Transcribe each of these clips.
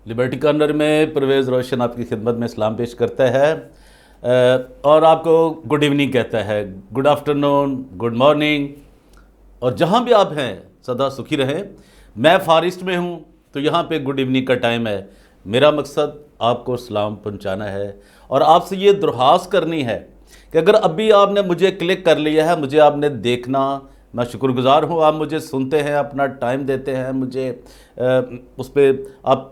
Liberty corner में परवेज़ रोशन आपकी खिदमत में सलाम पेश करता है और आपको गुड इवनिंग कहता है, गुड आफ्टरनून, गुड मॉर्निंग, और जहाँ भी आप हैं सदा सुखी रहें। मैं फॉरेस्ट में हूँ तो यहाँ पे गुड इवनिंग का टाइम है। मेरा मकसद आपको सलाम पहुँचाना है और आपसे ये दरख्वास्त करनी है कि अगर अभी आपने मुझे क्लिक कर लिया है, मुझे आपने देखना, मैं शुक्रगुजार हूँ। आप मुझे सुनते हैं, अपना टाइम देते हैं, मुझे उस पर आप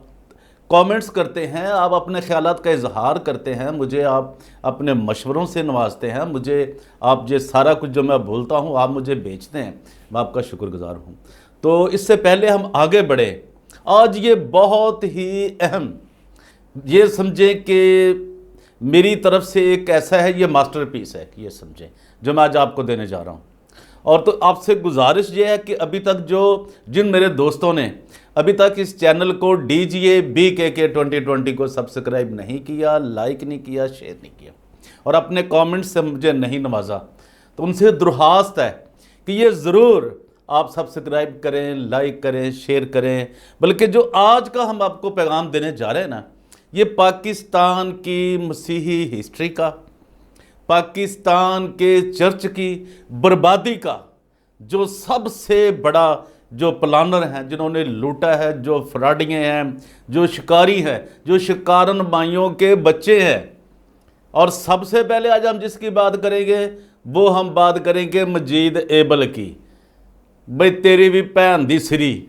कमेंट्स करते हैं, आप अपने ख्यालात का इजहार करते हैं, मुझे आप अपने मशवरों से नवाजते हैं, मुझे आप ये सारा कुछ जो मैं बोलता हूँ आप मुझे बेचते हैं। मैं आपका शुक्रगुजार हूँ। तो इससे पहले हम आगे बढ़े, आज ये बहुत ही अहम, ये समझें कि मेरी तरफ से एक ऐसा है, ये मास्टरपीस है कि ये समझें जो मैं आज आपको देने जा रहा हूँ। और तो आपसे गुजारिश ये है कि अभी तक जिन मेरे दोस्तों ने अभी तक इस चैनल को DGA BKK 2020 को सब्सक्राइब नहीं किया, लाइक नहीं किया, शेयर नहीं किया और अपने कमेंट से मुझे नहीं नवाजा, तो उनसे दरख्वास्त है कि ये ज़रूर आप सब्सक्राइब करें, लाइक करें, शेयर करें। बल्कि जो आज का हम आपको पैगाम देने जा रहे हैं ना, ये पाकिस्तान की मसीही हिस्ट्री का, पाकिस्तान के चर्च की बर्बादी का जो सबसे बड़ा जो प्लानर हैं, जिन्होंने लूटा है, जो फ्रॉडिये हैं, जो शिकारी हैं, जो शिकारन माइयों के बच्चे हैं। और सबसे पहले आज हम जिसकी बात करेंगे वो हम बात करेंगे मजीद एबल की। भाई तेरी भी भैन दी सिरी,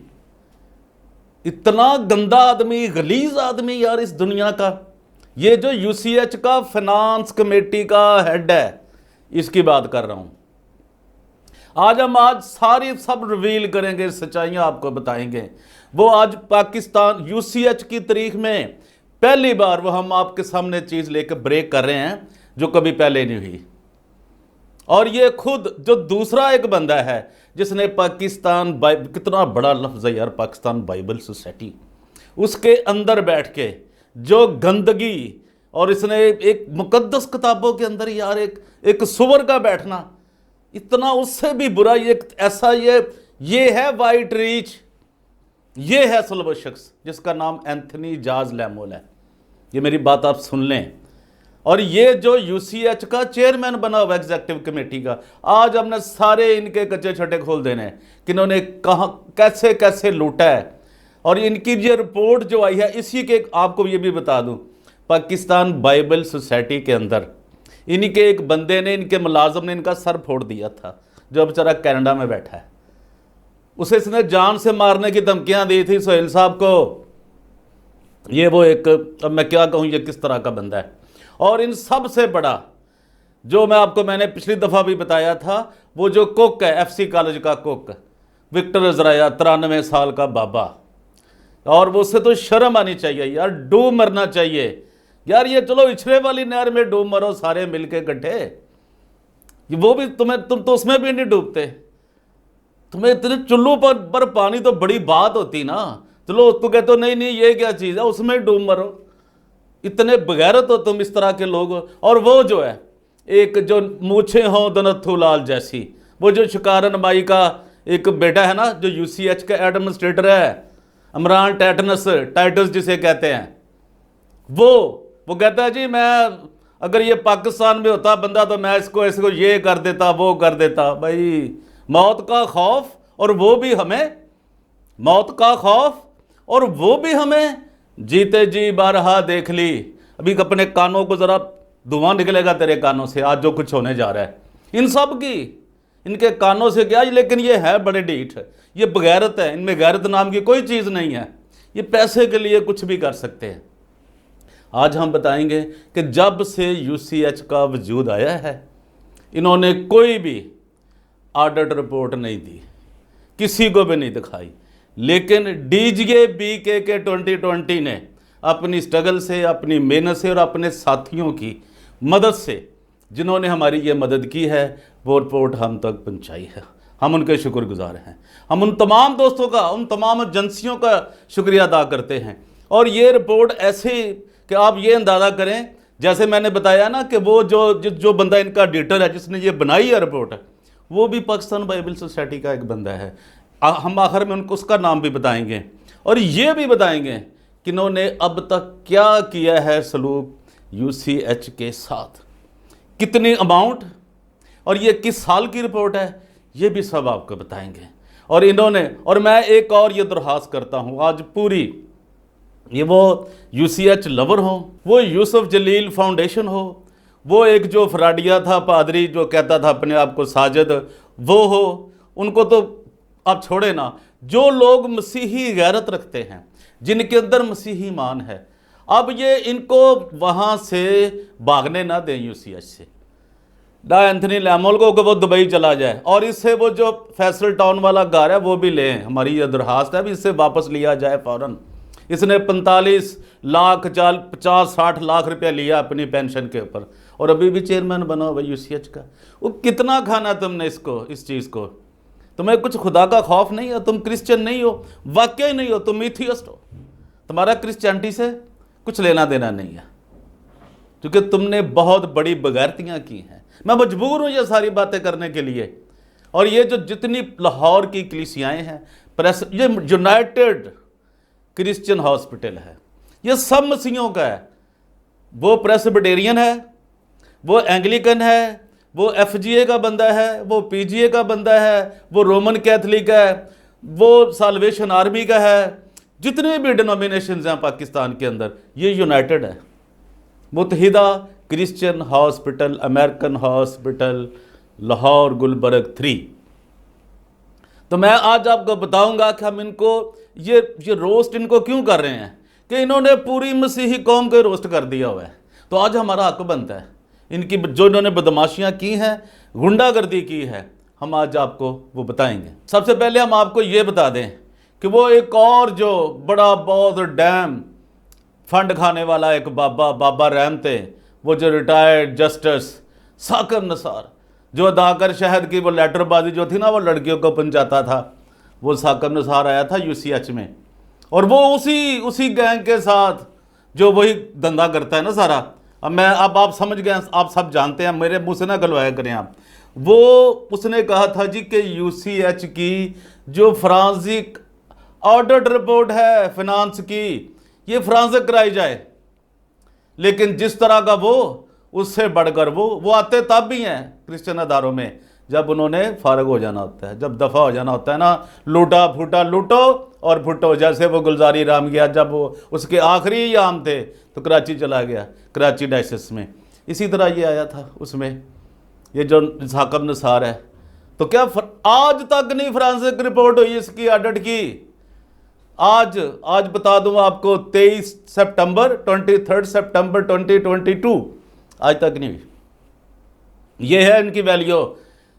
इतना गंदा आदमी, गलीज आदमी यार इस दुनिया का। ये जो UCH का फाइनेंस कमेटी का हेड है, इसकी बात कर रहा हूं। आज सारी सब रिवील करेंगे, सच्चाइयां आपको बताएंगे। वो आज पाकिस्तान UCH की तारीख में पहली बार वो हम आपके सामने चीज लेकर ब्रेक कर रहे हैं जो कभी पहले नहीं हुई। और ये खुद जो दूसरा एक बंदा है जिसने पाकिस्तान कितना बड़ा लफ्ज़ है यार, पाकिस्तान बाइबल सोसाइटी, उसके अंदर बैठ के जो गंदगी, और इसने एक मुकद्दस किताबों के अंदर यार एक सुवर का बैठना, इतना उससे भी बुरा ये ऐसा ये है वाइट रीच, ये है सुलभ शख्स जिसका नाम एंथनी जॉर्ज लैमुएल है। ये मेरी बात आप सुन लें। और ये जो UCH का चेयरमैन बना हुआ एग्जीक्यूटिव कमेटी का, आज हमने सारे इनके कच्चे छट्टे खोल देने हैं कि इन्होंने कहाँ कैसे कैसे लूटा है। और इनकी ये रिपोर्ट जो आई है, इसी के आपको ये भी बता दूं, पाकिस्तान बाइबल सोसाइटी के अंदर इनके एक बंदे ने, इनके मुलाजम ने इनका सर फोड़ दिया था, जो बेचारा कनाडा में बैठा है। उसे इसने जान से मारने की धमकियां दी थी सोहेल साहब को। ये वो एक, अब मैं क्या कहूँ ये किस तरह का बंदा है। और इन सब से बड़ा जो मैंने पिछली दफ़ा भी बताया था, वो जो कुक है, FC कॉलेज का कुक विक्टर अजराया, 93 साल का बाबा। और वो उससे तो शर्म आनी चाहिए यार, डूब मरना चाहिए यार। ये चलो इछरे वाली नहर में डूब मरो सारे मिलके इकट्ठे, वो भी तुम तो उसमें भी नहीं डूबते। तुम्हें इतने चुल्लू पर पानी तो बड़ी बात होती ना। चलो तो कहते हो नहीं ये क्या चीज़ है, उसमें डूब मरो। इतने बगैरत हो तुम इस तरह के लोग। और वो जो है एक जो मूछे हों दनथू लाल जैसी, वो जो शिकारन माई का एक बेटा है ना, जो UCH का एडमिनिस्ट्रेटर है, इमरान टाइटस जिसे कहते हैं, वो कहता है जी मैं अगर ये पाकिस्तान में होता बंदा तो मैं इसको ये कर देता, वो कर देता। भाई मौत का खौफ, और वो भी हमें, मौत का खौफ और वो भी हमें जीते जी बारहा देख ली। अभी अपने कानों को जरा धुआं निकलेगा तेरे कानों से, आज जो कुछ होने जा रहा है इन सब की, इनके कानों से क्या। लेकिन ये है बड़े ढीठ, ये बगैरत है, इनमें गैरत नाम की कोई चीज़ नहीं है। ये पैसे के लिए कुछ भी कर सकते हैं। आज हम बताएंगे कि जब से UCH का वजूद आया है, इन्होंने कोई भी ऑडिट रिपोर्ट नहीं दी, किसी को भी नहीं दिखाई। लेकिन DGA BKK 2020 ने अपनी स्ट्रगल से, अपनी मेहनत से और अपने साथियों की मदद से, जिन्होंने हमारी ये मदद की है, वो रिपोर्ट हम तक पहुंचाई है। हम उनके शुक्रगुजार हैं। हम उन तमाम दोस्तों का, उन तमाम एजेंसियों का शुक्रिया अदा करते हैं। और ये रिपोर्ट ऐसी कि आप ये अंदाज़ा करें, जैसे मैंने बताया ना कि वो जो बंदा इनका एडिटर है, जिसने ये बनाई है रिपोर्ट, वो भी पाकिस्तान बाइबल सोसाइटी का एक बंदा है। हम आखिर में उसका नाम भी बताएंगे और ये भी बताएंगे कि इन्होंने अब तक क्या किया है सलूक यूसीएच के साथ, कितनी अमाउंट, और ये किस साल की रिपोर्ट है, ये भी सब आपको बताएंगे। और इन्होंने, और मैं एक और ये दरख्वास्त करता हूँ आज पूरी, ये वो यूसीएच लवर हो, वो यूसुफ जलील फाउंडेशन हो, वो एक जो फराडिया था पादरी जो कहता था अपने आप को साजिद, वो हो, उनको तो आप छोड़े ना, जो लोग मसीही गैरत रखते हैं, जिनके अंदर मसीही ईमान है, अब ये इनको वहाँ से भागने ना दें यूसीएच से, ना एंथनी लैमोल को वो दुबई चला जाए, और इससे वो जो फैसल टाउन वाला घर है वो भी लें, हमारी ये दरखास्त है भी इससे वापस लिया जाए फ़ौरन। इसने 45 लाख 50-60 लाख रुपया लिया अपनी पेंशन के ऊपर, और अभी भी चेयरमैन बना हुआ यूसीएच का। वो कितना खाना तुमने इसको, इस चीज़ को, तुम्हें कुछ खुदा का खौफ नहीं है, तुम क्रिश्चियन नहीं हो, वाकई नहीं हो, तुम एथियस्ट हो, तुम्हारा क्रिश्चियनिटी से कुछ लेना देना नहीं है, क्योंकि तुमने बहुत बड़ी बगैरतियाँ की हैं। मैं मजबूर हूँ ये सारी बातें करने के लिए। और ये जो जितनी लाहौर की कलीसियाएँ हैं, प्रेस, ये यूनाइटेड क्रिश्चियन हॉस्पिटल है, ये सब मसीहों का है, वो प्रेस्बिटेरियन है, वो एंग्लिकन है, वो एफजीए का बंदा है, वो पीजीए का बंदा है, वो रोमन कैथलिक है, वो साल्वेशन आर्मी का है, जितने भी डिनोमिनेशंस हैं पाकिस्तान के अंदर, ये यूनाइटेड है। मुत्तहिदा Christian hospital, American hospital, Lahore Gulberg 3। तो मैं आज आपको बताऊंगा कि हम इनको ये रोस्ट इनको क्यों कर रहे हैं, कि इन्होंने पूरी मसीही कौम को रोस्ट कर दिया हुआ है। तो आज हमारा हक बनता है, इनकी जो इन्होंने बदमाशियां की हैं, गुंडागर्दी की है, हम आज आपको वो बताएंगे। सबसे पहले हम आपको ये बता दें कि वो एक और जो बड़ा बहुत डैम फंड खाने वाला एक बाबा रहम थे, वो जो रिटायर्ड जस्टिस साकिब निसार, जो अदाकर शहद की वो लेटरबाजी जो थी ना, वो लड़कियों को पहुंचाता था, वो साकिब निसार आया था यूसीएच में, और वो उसी गैंग के साथ जो वही धंधा करता है ना सारा। अब आप समझ गए, आप सब जानते हैं, मेरे मुंह से ना गलवाया करें आप। वो उसने कहा था जी कि यूसीएच की जो फ्रांसिक ऑडिट रिपोर्ट है फिनांस की, ये फ्रांस से कराई जाए, लेकिन जिस तरह का वो, उससे बढ़कर वो आते तब भी हैं क्रिश्चियन अदारों में जब उन्होंने फारग हो जाना होता है, जब दफ़ा हो जाना होता है ना, लूटा फूटा लूटो और फुटो। जैसे वो गुलजारी राम गया, जब वो उसके आखिरी आम थे तो कराची चला गया, कराची डायसिस में, इसी तरह ये आया था उसमें, ये जो साकिब निसार है। तो क्या आज तक नहीं फ्रांसिक रिपोर्ट हुई इसकी ऑडिट की? आज बता दूं आपको, 23 सितंबर 23 सितंबर 2022, आज तक नहीं हुई। ये है इनकी वैल्यू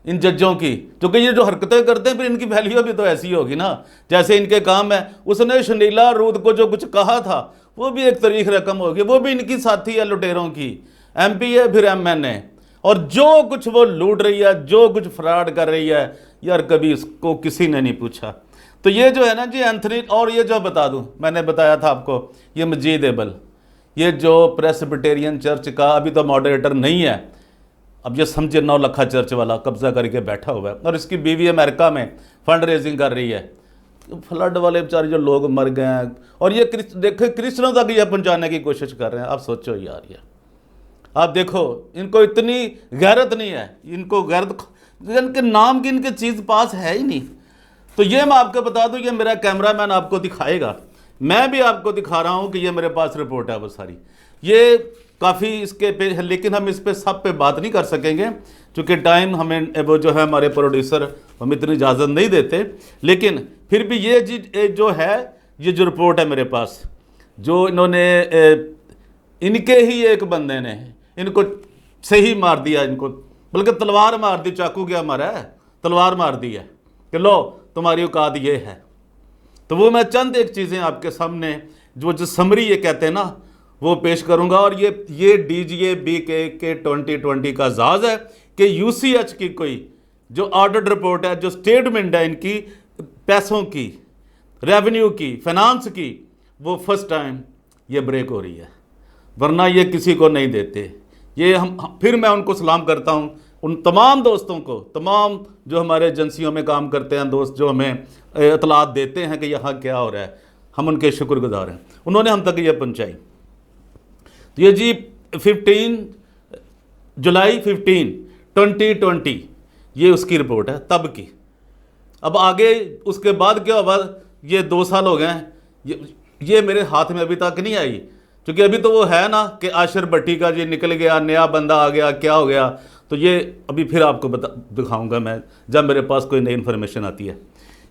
इन जजों की, क्योंकि ये जो हरकतें करते हैं फिर इनकी वैल्यू भी तो ऐसी होगी ना जैसे इनके काम है। उसने शनीला रूद को जो कुछ कहा था वो भी एक तारीख रकम होगी, वो भी इनकी साथी है लुटेरों की, एमपी है फिर एमएनए, और जो कुछ वो लूट रही है, जो कुछ फ्रॉड कर रही है यार, कभी इसको किसी ने नहीं पूछा। तो ये जो है ना जी एंथनी, और ये जो बता दूं, मैंने बताया था आपको, ये मजीद एबल, ये जो प्रेस्बिटेरियन चर्च का अभी तो मॉडरेटर नहीं है, अब ये समझे 9 लखा चर्च वाला कब्जा करके बैठा हुआ है, और इसकी बीवी अमेरिका में फंड रेजिंग कर रही है। फ्लड वाले बेचारे जो लोग मर गए हैं, और ये देखे क्रिश्चियनों तक ये पहुंचाने की कोशिश कर रहे हैं। आप सोचो यार, ये आप देखो, इनको इतनी गैरत नहीं है, इनको गैरत, इनके नाम की इनके चीज़ पास है ही नहीं। तो ये मैं आपको बता दूं, ये मेरा कैमरामैन आपको दिखाएगा, मैं भी आपको दिखा रहा हूं कि ये मेरे पास रिपोर्ट है वो सारी, ये काफ़ी इसके पे है, लेकिन हम इस पे सब पे बात नहीं कर सकेंगे क्योंकि टाइम हमें वो जो है हमारे प्रोड्यूसर हम इतनी इजाज़त नहीं देते। लेकिन फिर भी ये जो है, ये जो रिपोर्ट है मेरे पास, जो इन्होंने इनके ही एक बंदे ने इनको सही मार दिया, इनको बल्कि तलवार मार दी, चाकू क्या मारा है, तलवार मार दी है कि लो तुम्हारी औकात ये है। तो वो मैं चंद एक चीज़ें आपके सामने जो समरी ये कहते हैं ना, वो पेश करूंगा। और ये डीजीए BK 2020 का जहाज है कि यूसीएच की कोई जो ऑडिट रिपोर्ट है, जो स्टेटमेंट है इनकी पैसों की, रेवेन्यू की, फाइनेंस की, वो फर्स्ट टाइम ये ब्रेक हो रही है, वरना ये किसी को नहीं देते। ये हम फिर मैं उनको सलाम करता हूँ, उन तमाम दोस्तों को, तमाम जो हमारे एजेंसियों में काम करते हैं दोस्त, जो हमें इतलात देते हैं कि यहाँ क्या हो रहा है। हम उनके शुक्रगुजार हैं, उन्होंने हम तक ये पहुँचाई। तो ये जी 15 जुलाई 2020 ये उसकी रिपोर्ट है तब की। अब आगे उसके बाद क्या हुआ, ये 2 साल हो गए हैं, ये मेरे हाथ में अभी तक नहीं आई, क्योंकि अभी तो वो है ना कि आशिर भट्टी का ये निकल गया, नया बंदा आ गया, क्या हो गया, तो ये अभी फिर आपको दिखाऊंगा मैं जब मेरे पास कोई नई इन्फॉर्मेशन आती है।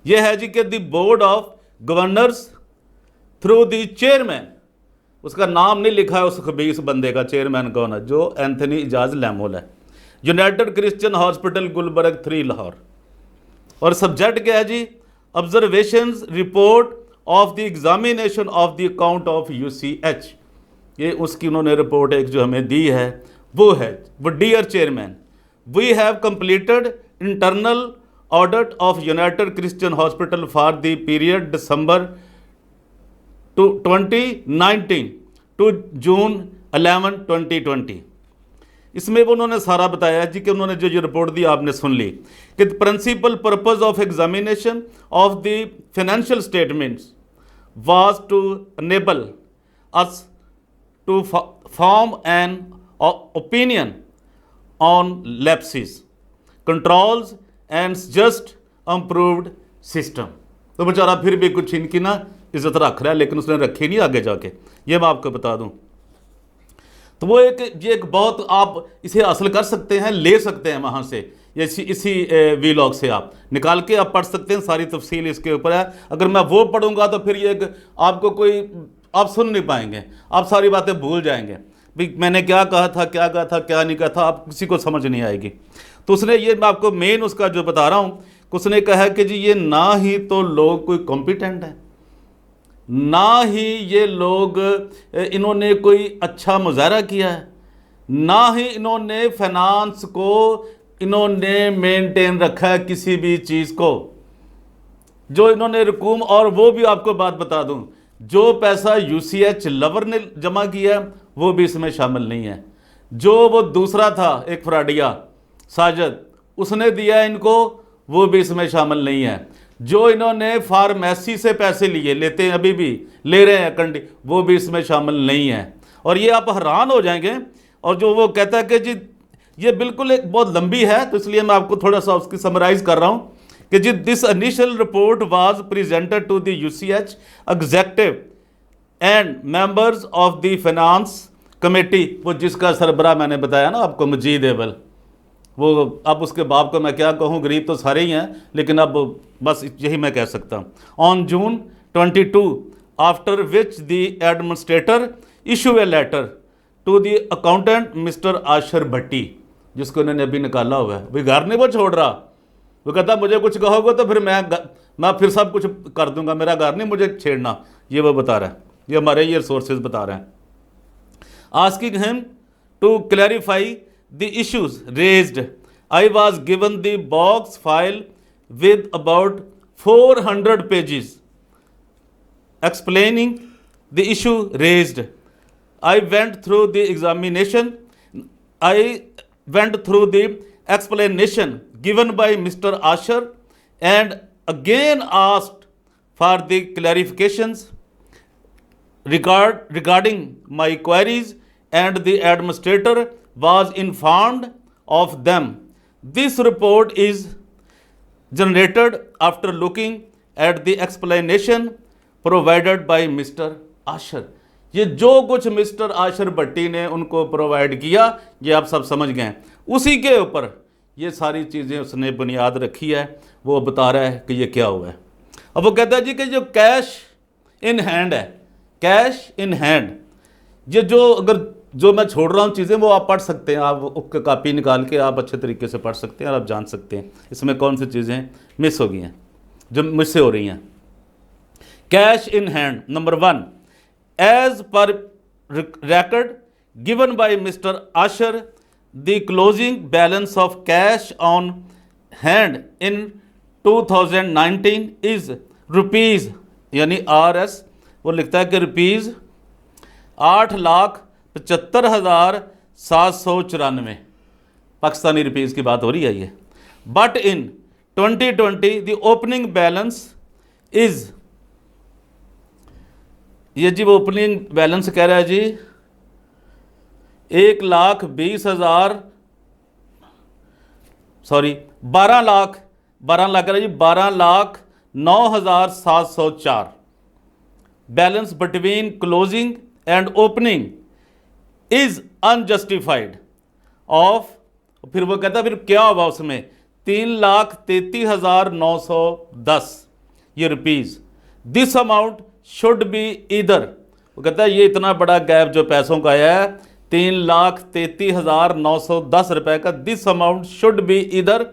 ये है जी कि the board of governors through the chairman, उसका नाम नहीं लिखा है उस खबीस बंदे का, चेयरमैन कौन है, जो एंथनी इजाज लैमोल है, united Christian hospital Gulberg 3 Lahore. और सब्जेक्ट क्या है जी, observations report of the examination of the account of UCH। ये उसकी उन्होंने रिपोर्ट एक जो हमें दी है वो है, वो dear chairman, we have completed internal audit of United Christian hospital for the period December 2019 to June 11, 2020। इसमें वो उन्होंने सारा बताया जी कि उन्होंने जो ये रिपोर्ट दी आपने सुन ली कि principal purpose of examination of the financial statements was to enable us to form an opinion on lapses controls and just improved system. तो बेचारा फिर भी कुछ इनकी ना इज्जत रख रहा है, लेकिन उसने रखी नहीं आगे जाके, ये मैं आपको बता दूं। तो वो ये एक बहुत, आप इसे हासिल कर सकते हैं, ले सकते हैं वहाँ से, इसी वीलॉग से आप निकाल के आप पढ़ सकते हैं, सारी तफसील इसके ऊपर है। अगर मैं वो पढ़ूंगा तो फिर ये आपको कोई, आप सुन नहीं पाएंगे, आप सारी बातें भूल जाएंगे, भाई मैंने क्या कहा था, क्या कहा था, क्या नहीं कहा था, आप किसी को समझ नहीं आएगी। तो उसने ये, मैं आपको मेन उसका जो बता रहा हूँ, उसने कहा कि जी ये ना ही तो लोग कोई कॉम्पिटेंट है, ना ही ये लोग इन्होंने कोई अच्छा मुजाहरा किया है, ना ही इन्होंने फाइनेंस को इन्होंने मेंटेन रखा है किसी भी चीज़ को, जो इन्होंने रकूम, और वो भी आपको बात बता दूं, जो पैसा UCH लवर ने जमा किया वो भी इसमें शामिल नहीं है। जो वो दूसरा था एक फ्राडिया साजिद, उसने दिया इनको, वो भी इसमें शामिल नहीं है। जो इन्होंने फार्मेसी से पैसे लिए, लेते हैं, अभी भी ले रहे हैं कंडी, वो भी इसमें शामिल नहीं है। और ये आप हैरान हो जाएंगे। और जो वो कहता है कि जी ये बिल्कुल एक बहुत लंबी है, तो इसलिए मैं आपको थोड़ा सा उसकी समराइज कर रहा हूँ कि जी this initial report was presented to the UCH executive and members of the finance committee, वो जिसका सरबराह मैंने बताया ना आपको, मजीद एबल, वो अब उसके बाप को मैं क्या कहूँ, गरीब तो सारे ही हैं, लेकिन अब बस यही मैं कह सकता हूँ। On June 22 after which the administrator issue a letter to the accountant mister Ashir Bhatti, जिसको उन्होंने अभी निकाला हुआ है, भाई घर नहीं वो छोड़ रहा, वो कहता मुझे कुछ कहोगे तो फिर मैं फिर सब कुछ कर दूंगा, मेरा घर नहीं मुझे छेड़ना, ये वो बता रहा है, ये हमारे ये सोर्सेज बता रहे हैं। Asking him to clarify the issues raised, I was given the box file with about 400 pages explaining the issue raised. I went through the explanation given by Mr. Asher and again asked for the clarifications regarding my queries, and the administrator was informed of them. This report is generated after looking at the explanation provided by Mr. Asher. ये जो कुछ mister Ashir भट्टी ने उनको provide किया, ये आप सब समझ गए, उसी के ऊपर ये सारी चीज़ें उसने बुनियाद रखी है। वो बता रहा है कि ये क्या हुआ है। अब वो कहता है जी कि जो कैश इन हैंड है, कैश इन हैंड, ये जो अगर जो मैं छोड़ रहा हूँ चीज़ें वो आप पढ़ सकते हैं, आप उसका कापी निकाल के आप अच्छे तरीके से पढ़ सकते हैं और आप जान सकते हैं इसमें कौन सी चीज़ें मिस हो गई हैं जो मुझसे हो रही हैं। Cash in hand number 1, as per record given by Mr. Asher, the closing balance of cash on hand in 2019 is rupees, यानी RS वो लिखता है कि रुपीज़ 8,75,794 पाकिस्तानी रुपीज़ की बात हो रही है ये। But in 2020 the opening balance is ये जी वो ओपनिंग बैलेंस कह रहा है जी 1,20,000 सॉरी 12 लाख कह रहा है जी 12,09,704 balance between closing and opening is unjustified of, फिर वो कहता है फिर क्या होगा उसमें 3,33,910 ये rupees. This amount should be इधर, वो कहता है ये इतना बड़ा गैप जो पैसों का आया है 3,33,910 रुपए का, this amount should be either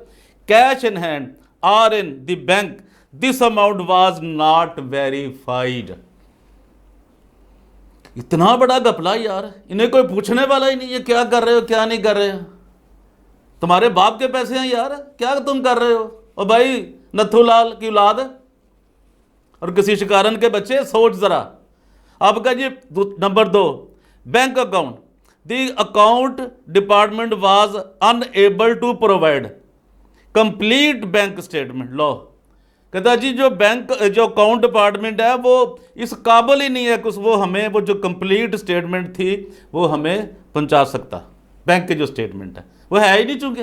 cash in hand or in the bank, this amount was not verified. इतना बड़ा घपला यार, इन्हें कोई पूछने वाला ही नहीं है क्या कर रहे हो क्या नहीं कर रहे हो। तुम्हारे बाप के पैसे हैं यार, क्या तुम कर रहे हो। और भाई नथुलाल की औलाद और किसी शिकारन के बच्चे, सोच जरा। आपका जी number 2 bank account, the account department was unable to provide complete bank statement. लो कहता जी जो बैंक जो अकाउंट डिपार्टमेंट है वो इस काबिल ही नहीं है कुछ, वो हमें वो जो कंप्लीट स्टेटमेंट थी वो हमें पहुंचा सकता। बैंक के जो स्टेटमेंट है वो है ही नहीं चूंकि।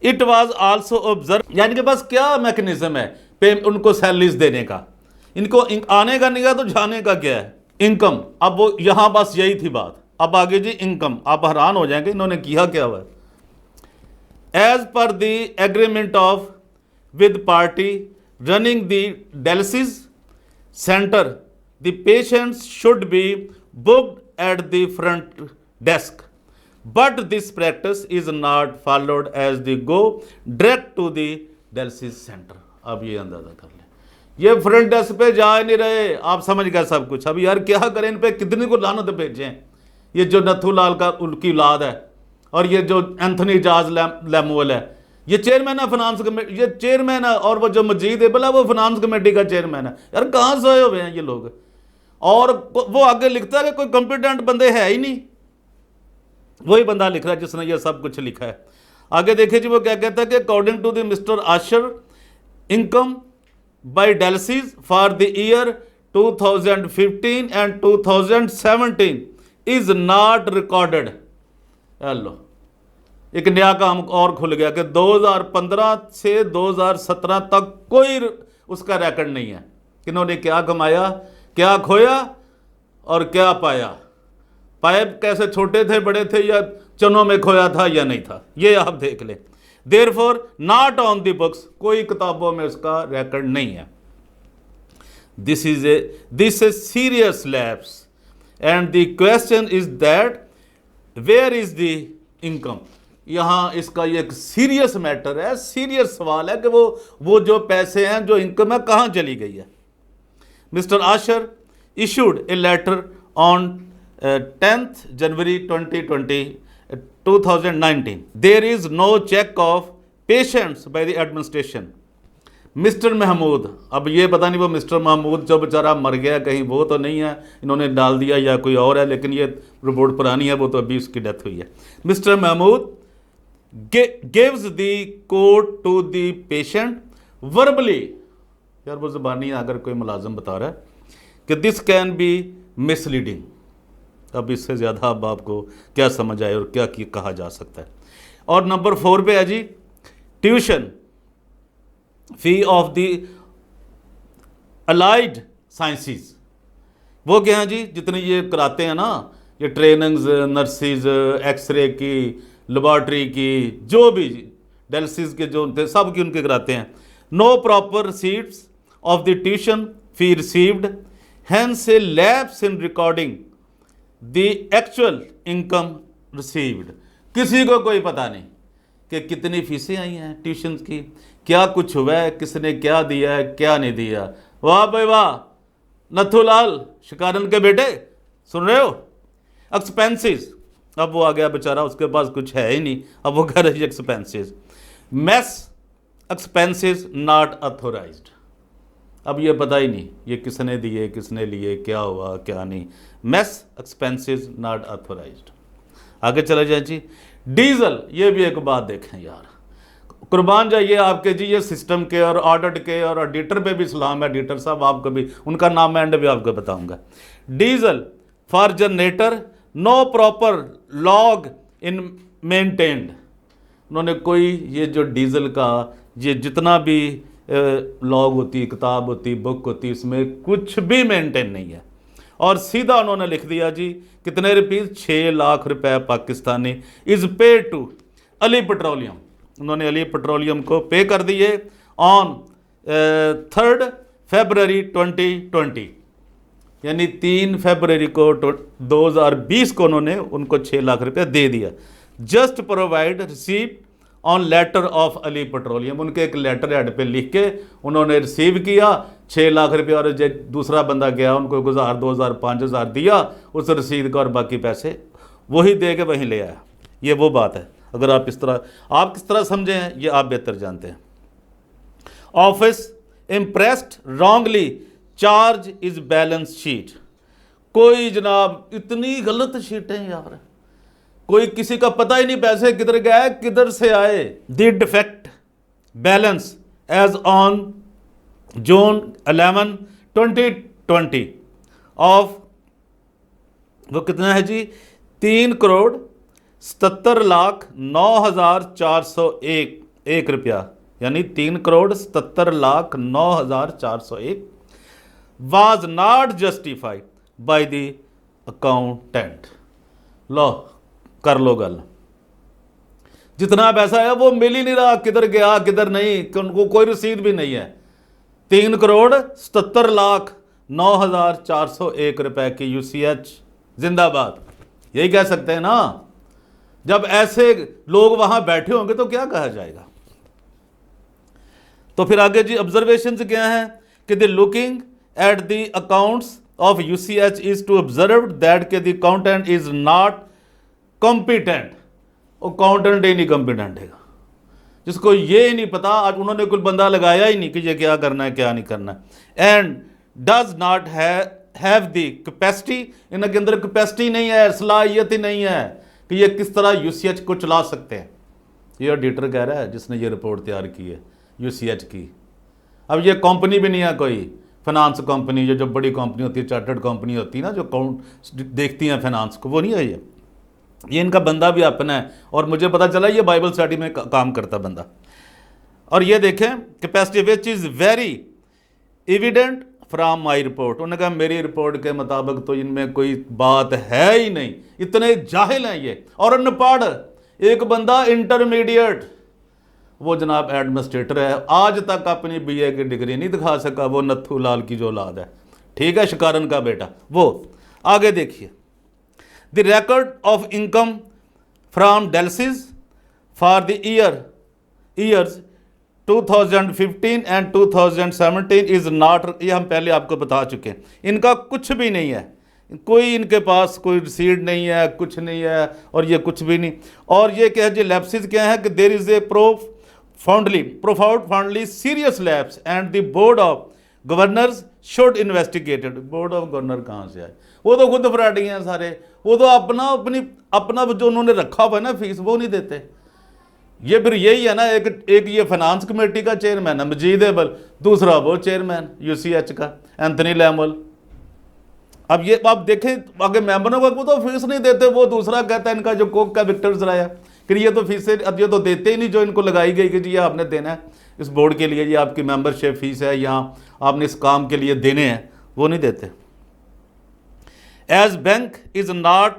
इट वाज आल्सो ऑब्जर्व, यानी कि बस क्या मैकेनिज्म है पे उनको सैलरीज देने का, इनको आने का नहीं है तो जाने का क्या है इनकम। अब वो यहां बस यही थी बात। अब आगे जी इनकम, आप हैरान हो जाएंगे इन्होंने किया क्या हुआ। As per the agreement of with party running the dialysis center, the patients should be booked at the front desk, but this practice is not followed as they go direct to the dialysis center। अब ये अंदाजा कर लें, ये front desk पे जा नहीं रहे, आप समझ गए सब कुछ। अब यार क्या करें, इन पे कितने को लानत भेजें। ये जो नथुलाल का उनकी औलाद है और ये जो एंथनी जाज लैमुअल है, ये चेयरमैन है फाइनेंस कमेटी, ये चेयरमैन है। और वो जो मजीद है बोला वो फाइनेंस कमेटी का चेयरमैन है। यार कहाँ सोए हुए हैं ये लोग। और वो आगे लिखता है कि कोई कॉम्पिटेंट बंदे है ही नहीं, वही बंदा लिख रहा है जिसने ये सब कुछ लिखा है। आगे देखिए जी वो क्या कहता है कि according to the mister Ashar, income by dialysis for the year 2015 and 2017 is not recorded. Hello, एक नया काम और खुल गया कि 2015 से 2017 तक कोई उसका रिकॉर्ड नहीं है कि इन्होंने क्या कमाया, क्या खोया और क्या पाया। पाइप कैसे छोटे थे बड़े थे, या चनों में खोया था या नहीं था, ये आप देख लें। Therefore not on the books, कोई किताबों में उसका रिकॉर्ड नहीं है। This is serious lapse and the question is that where is the income. यहाँ इसका ये एक सीरियस मैटर है, सीरियस सवाल है कि वो जो पैसे हैं जो इनकम है कहाँ चली गई है। Mister Ashar issued a letter on 10th January 2019। There is no check of patients by the administration. Mister Mahmood, अब ये पता नहीं वो मिस्टर महमूद जो बेचारा मर गया कहीं वो तो नहीं है, इन्होंने डाल दिया या कोई और है, लेकिन ये रिपोर्ट पुरानी है, वो तो अभी उसकी डेथ हुई है। Mister Mahmood gives the code to the patient verbally, यार वो ज़बानी अगर कोई मुलाजिम बता रहा है कि दिस कैन बी मिसलीडिंग। अब इससे ज़्यादा अब आपको क्या समझ आए और क्या कहा जा सकता है। और नंबर 4 पे है जी tuition fee of the allied sciences. वो क्या है जी, जितनी ये कराते हैं ना, ये ट्रेनिंग्स, नर्सिस, एक्सरे की, लेबॉर्ट्री की, जो भी डायलिसिस के जो थे सब की उनके कराते हैं। No proper receipts of the tuition fee received, hence a lapse in recording the actual income received. किसी को कोई पता नहीं कि कितनी फीसें आई हैं ट्यूशन की, क्या कुछ हुआ है, किसने क्या दिया है क्या नहीं दिया। वाह भाई वाह, नथुलाल शिकारन के बेटे, सुन रहे हो। एक्सपेंसेस, अब वो आ गया बेचारा, उसके पास कुछ है ही नहीं, अब वो कह रही expenses. Mess expenses not authorised, अब ये पता ही नहीं ये किसने दिए किसने लिए, क्या हुआ क्या नहीं। Mess expenses not authorised. आगे चले जाए जी। डीजल, ये भी एक बात देखें यार, कुर्बान जाइए आपके जी ये सिस्टम के और ऑडिट के, और ऑडिटर पे भी सलाम है, ऑडिटर साहब आपको भी, उनका नाम मैं एंड भी आपको बताऊंगा। Diesel for generator no proper log in maintained. उन्होंने कोई ये जो डीजल का ये जितना भी लॉग होती, किताब होती, बुक होती, इसमें कुछ भी मेंटेन नहीं है। और सीधा उन्होंने लिख दिया जी कितने रुपीज़, 6 लाख रुपए पाकिस्तानी इज़ पे टू अली पेट्रोलियम। उन्होंने अली पेट्रोलियम को पे कर दिए ऑन 3 फरवरी 2020, यानी 3 फरवरी को 2020 को उन्होंने उनको 6 लाख रुपया दे दिया। Just provide receipt on letter of Ali Petroleum, उनके एक लेटर हेड पे लिख के उन्होंने रिसीव किया 6 लाख रुपया, और जो दूसरा बंदा गया उनको 1000, 2000, 5000 दिया उस रसीद का, और बाकी पैसे वही दे के वहीं ले आया। ये वो बात है। अगर आप इस तरह, आप किस तरह समझे हैं ये आप बेहतर जानते हैं। Office impressed wrongly charge is balance sheet. कोई जनाब इतनी गलत शीटें यार, कोई किसी का पता ही नहीं पैसे किधर गए किधर से आए। The defect balance as on June 11, 2020 of, वो कितना है जी, 3,77,09,401 रुपया, यानी 3,77,09,401 was not justified by the accountant। लो कर लो गल, जितना पैसा है वो मिल ही नहीं रहा, किधर गया किधर नहीं, उनको कोई रसीद भी नहीं है। 3,77,09,401 रुपए की यूसीएच जिंदाबाद, यही कह सकते हैं ना। जब ऐसे लोग वहां बैठे होंगे तो क्या कहा जाएगा। तो फिर आगे जी ऑब्जर्वेशन क्या है कि the looking at the accounts of UCH is to observe that के the accountant is not competent. Accountant ही नहीं कॉम्पिटेंट है, जिसको ये ही नहीं पता, आज उन्होंने कोई बंदा लगाया ही नहीं कि ये क्या करना है क्या नहीं करना है, and does not have the capacity, इनके अंदर कैपेसिटी नहीं है, सलाहियत ही नहीं है कि ये किस तरह यूसीएच को चला सकते हैं। ये ऑडिटर कह रहा है जिसने ये रिपोर्ट तैयार की है यूसीएच की। अब ये कंपनी भी नहीं है कोई फाइनेंस कंपनी, जो बड़ी कंपनी होती है, चार्टर्ड कंपनी होती है ना, जो अकाउंट देखती हैं फाइनेंस को, वो नहीं है ये इनका बंदा भी अपना है, और मुझे पता चला ये बाइबल स्टडी में काम करता बंदा। और ये देखें capacity which is very evident from my report. उन्होंने कहा मेरी रिपोर्ट के मुताबिक तो इनमें कोई बात है ही नहीं, इतने जाहिल हैं ये। और अनपढ़ एक बंदा इंटरमीडिएट, वो जनाब एडमिनिस्ट्रेटर है, आज तक अपनी बीए की डिग्री नहीं दिखा सका, वो नथू लाल की जो औलाद है, ठीक है, शिकारन का बेटा। वो आगे देखिए, the record of income from dialysis for the years 2015 and 2017 is not, ये हम पहले आपको बता चुके हैं, इनका कुछ भी नहीं है, कोई इनके पास कोई रिसीट नहीं है, कुछ नहीं है, और ये कुछ भी नहीं। और ये क्या है जी, लैप्सिस क्या है कि there is a profoundly serious lapse and the board of governors should investigate it। Board of governor कहाँ से आए, वो तो खुद फराडी हैं सारे, वो तो अपना जो उन्होंने रखा हुआ है ना फीस, वो नहीं देते। ये फिर यही है ना, एक ये फाइनेंस कमेटी का चेयरमैन है मजीद एबल, दूसरा वो चेयरमैन यूसीएच का एंथनी लैमुअल। अब ये आप देखें आगे मेंबरों को, वो तो फीस नहीं देते, वो दूसरा कहता है इनका जो कोक का विक्टर जराया कि ये तो फीसें, अब ये तो देते ही नहीं जो इनको लगाई गई कि जी ये आपने देना है इस बोर्ड के लिए, ये आपकी मेंबरशिप फीस है, यहाँ आपने इस काम के लिए देने हैं, वो नहीं देते। As bank is not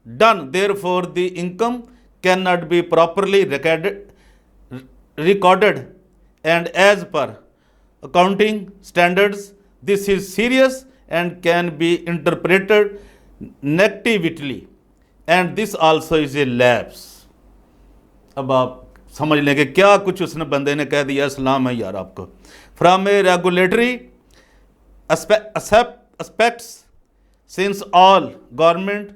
done there for the income can not be properly recorded and as per accounting standards this is serious and can be interpreted negatively and this also is a lapse. अब आप समझ लें कि क्या कुछ उसने बंदे ने कह दिया, सलाम है यार आपको। From a regulatory aspects since all government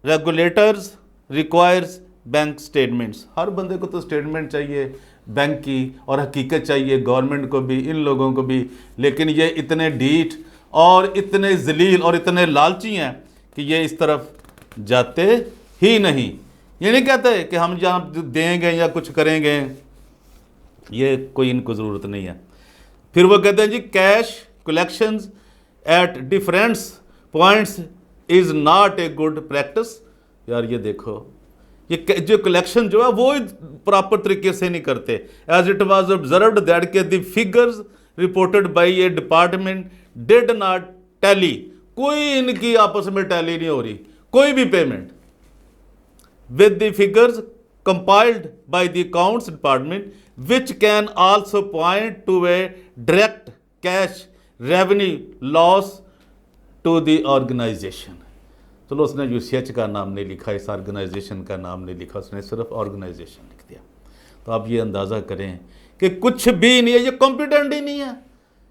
regulators requires bank statements, हर बंदे को तो स्टेटमेंट चाहिए बैंक की, और हकीकत चाहिए गवर्नमेंट को भी, इन लोगों को भी, लेकिन ये इतने ढीठ और इतने जलील और इतने लालची हैं कि ये इस तरफ जाते ही नहीं। ये नहीं कहते कि हम जहाँ देंगे या कुछ करेंगे, ये कोई इनको ज़रूरत नहीं है। फिर वो कहते हैं जी cash collections at different points is not a good practice. यार ये देखो, ये जो कलेक्शन जो है वो प्रॉपर तरीके से नहीं करते। As it was observed that के the figures reported by a department did not tally. कोई इनकी आपस में टैली नहीं हो रही, कोई भी payment with the figures compiled by the accounts department, which can also point to a direct cash revenue loss to the organization। चलो उसने यूसीएच का नाम नहीं लिखा, इस ऑर्गेनाइजेशन का नाम नहीं लिखा, उसने सिर्फ ऑर्गेनाइजेशन लिख दिया। तो आप ये अंदाज़ा करें कि कुछ भी नहीं है, ये कॉम्पिटेंट ही नहीं है,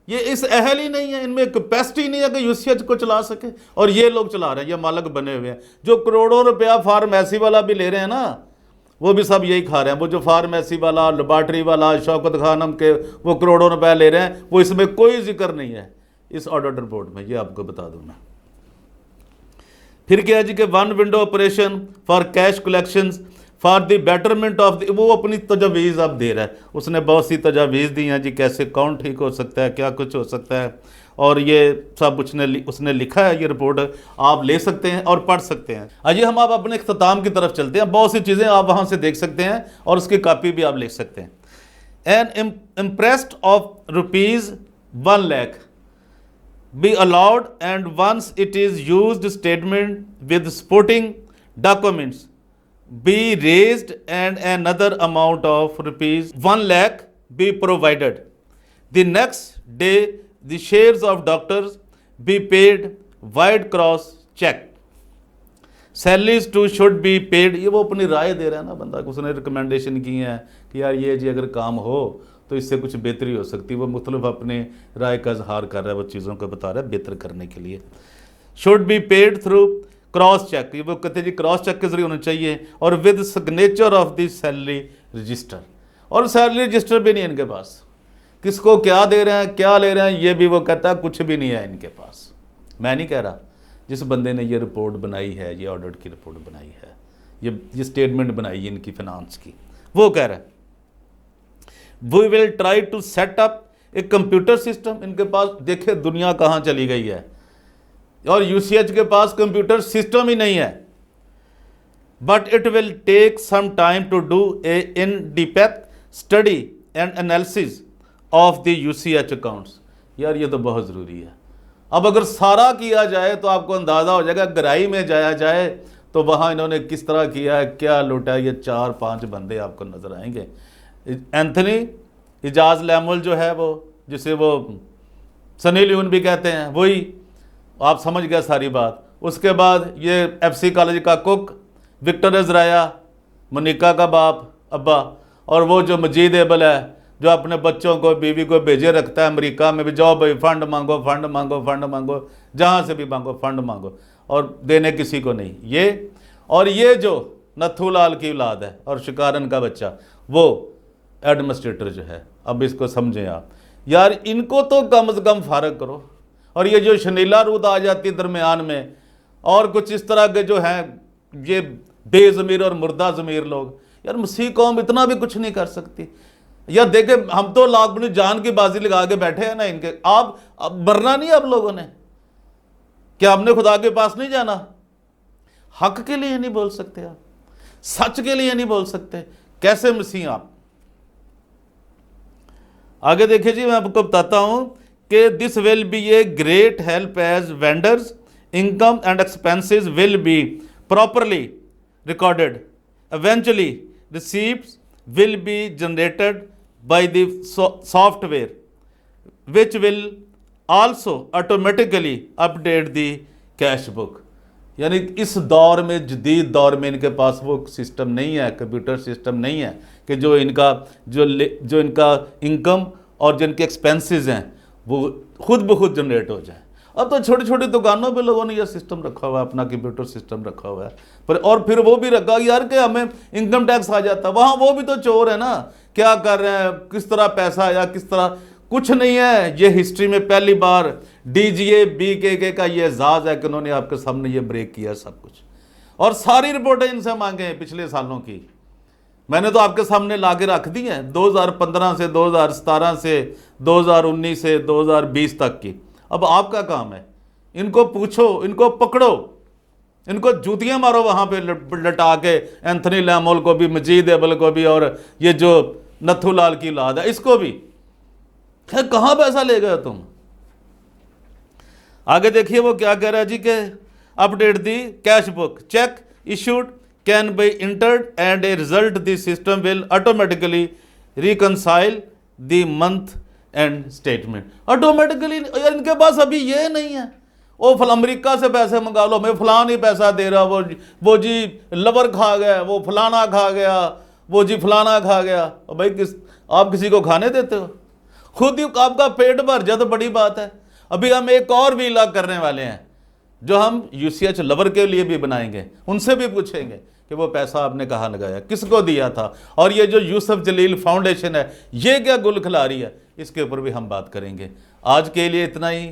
ये इस अहल ही नहीं है, इनमें कैपेसिटी नहीं है कि यूसीएच को चला सके, और ये लोग चला रहे हैं, ये मालक बने हुए हैं। जो करोड़ों रुपया फार्मेसी वाला भी ले रहे हैं ना, वो भी सब यही खा रहे हैं। वो जो फार्मेसी वाला, लेबॉर्ट्री वाला, शौकत खानम के वो करोड़ों रुपया ले रहे हैं, वो इसमें कोई जिक्र नहीं है इस ऑडिट रिपोर्ट में, ये आपको बता दूँ मैं। फिर क्या है जी कि one window operation for cash collections for the betterment of the, वो अपनी तजावीज़ अब दे रहा है। उसने बहुत सी तजावीज़ दी हैं जी, कैसे अकाउंट ठीक हो सकता है, क्या कुछ हो सकता है, और ये सब उसने लिखा है। ये रिपोर्ट आप ले सकते हैं और पढ़ सकते हैं। आइए हम आप अपने इख्तिताम की तरफ चलते हैं। बहुत सी चीज़ें आप वहाँ से देख सकते हैं और उसकी कापी भी आप लिख सकते हैं। An impressed of ₹1 lakh be allowed, and once it is used statement with supporting documents be raised and another amount of ₹1 lakh be provided. The next day the shares of doctors be paid White Cross check. Salaries too should be paid। ये वो अपनी राय दे रहा है ना बंदा, उसने recommendation की है कि यार ये जी अगर काम हो तो इससे कुछ बेहतरी हो सकती है। वो मुख्तलिफ अपने राय का इजहार कर रहा है, वो चीज़ों को बता रहा है बेहतर करने के लिए। Should be paid through cross cheque, ये वो कहते हैं जी क्रॉस चेक के जरिए होना चाहिए, और with signature of the salary register. और सैलरी रजिस्टर भी नहीं है इनके पास, किसको क्या दे रहे हैं, क्या ले रहे हैं, ये भी वो कहता है कुछ भी नहीं है इनके पास। मैं नहीं कह रहा, जिस बंदे ने ये रिपोर्ट बनाई है, ये ऑडिट की रिपोर्ट बनाई है, ये स्टेटमेंट बनाई है इनकी फिनांस की, वो कह रहा है we will try to set up a computer system. इनके पास देखे दुनिया कहाँ चली गई है, और यूसीएच के पास कंप्यूटर सिस्टम ही नहीं है। But it will take some time to do a in depth study and analysis of the UCH accounts. यार ये तो बहुत ज़रूरी है। अब अगर सारा किया जाए तो आपको अंदाज़ा हो जाएगा, गहराई में जाया जाए तो वहाँ इन्होंने किस तरह किया है, क्या लूटा है। ये 4-5 बंदे आपको नज़र आएंगे। एंथनी इजाज़ लैमुल जो है, वो जिसे वो सनी लियोन भी कहते हैं, वही आप समझ गए सारी बात। उसके बाद ये एफसी कॉलेज का कुक विक्टर अजराया, मोनिका का बाप अब्बा, और वो जो मजीद एबल है जो अपने बच्चों को बीवी को भेजे रखता है अमेरिका में भी, जाओ भाई फंड मांगो फंड मांगो फंड मांगो, जहाँ से भी मांगो फंड मांगो, और देने किसी को नहीं। ये और ये जो नथू लाल की औलाद है और शिकारन का बच्चा, वो एडमिनिस्ट्रेटर जो है, अब इसको समझें आप। यार इनको तो कम से कम फारग करो। और ये जो शनीला रूद आ जाती है दरमियान में, और कुछ इस तरह के जो हैं ये बेज़मीर और मुर्दा ज़मीर लोग, यार मसीह कौम इतना भी कुछ नहीं कर सकती। यार देखे, हम तो लाख अपनी जान की बाजी लगा के बैठे हैं ना इनके। आप अब मरना नहीं आप लोगों ने, क्या हमने खुदा के पास नहीं जाना? हक के लिए नहीं बोल सकते आप, सच के लिए नहीं बोल सकते, कैसे मसीह आप? आगे देखिए जी, मैं आपको बताता हूं कि this will be a great help as vendors income and expenses will be properly recorded. Eventually receipts will be generated by the software which will also automatically update the cash book। यानी इस दौर में, जदीद दौर में इनके पास वो system नहीं है, कंप्यूटर सिस्टम नहीं है कि जो इनका इनकम और जो इनके एक्सपेंसेस हैं वो खुद ब खुद जनरेट हो जाए। अब तो छोटी छोटी दुकानों पे लोगों ने यह सिस्टम रखा हुआ है, अपना कंप्यूटर सिस्टम रखा हुआ है, पर और फिर वो भी रखा यार कि हमें इनकम टैक्स आ जाता, वहाँ वो भी तो चोर है ना, क्या कर रहे हैं, किस तरह पैसा आया, किस तरह, कुछ नहीं है। ये हिस्ट्री में पहली बार डीजीए बीके का ये एजाज़ है कि उन्होंने आपके सामने ये ब्रेक किया सब कुछ, और सारी रिपोर्टें इनसे मांगे हैं पिछले सालों की। मैंने तो आपके सामने ला के रख दी है 2015 से 2017 से 2019 से 2020 तक की। अब आपका काम है, इनको पूछो, इनको पकड़ो, इनको जूतियां मारो वहां पे लटा के, एंथनी लैमोल को भी, मजीद एबल को भी, और ये जो नथुलाल की औलाद है इसको भी। कहां पैसा ले गए तुम? आगे देखिए वो क्या कह रहा है जी के update the cash book check issued can be entered and a result the system will automatically reconcile the month and statement. Automatically इनके पास अभी ये नहीं है, वो अमेरिका से पैसे मंगा लो, मैं फलान ही पैसा दे रहा, वो जी लवर खा गया, वो फलाना खा गया, वो जी फलाना खा गया। और भाई आप किसी को खाने देते हो? खुद ही आपका पेट भर जाए तो बड़ी बात है। अभी हम एक और भी इलाज करने वाले हैं जो हम यूसीएच लवर के लिए भी बनाएंगे, उनसे भी पूछेंगे कि वो पैसा आपने कहाँ लगाया, किसको दिया था, और ये जो यूसुफ जलील फाउंडेशन है ये क्या गुल खिला रही है, इसके ऊपर भी हम बात करेंगे। आज के लिए इतना ही।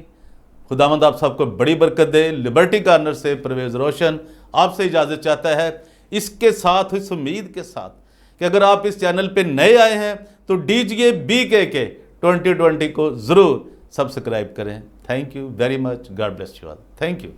खुदावंद आप सबको बड़ी बरकत दे। लिबर्टी कॉर्नर से परवेज़ रोशन आपसे इजाज़त चाहता है, इसके साथ, इस उम्मीद के साथ कि अगर आप इस चैनल पे नए आए हैं तो डीजीए BKK 2020 को ज़रूर सब्सक्राइब करें। Thank you very much. God bless you all. Thank you.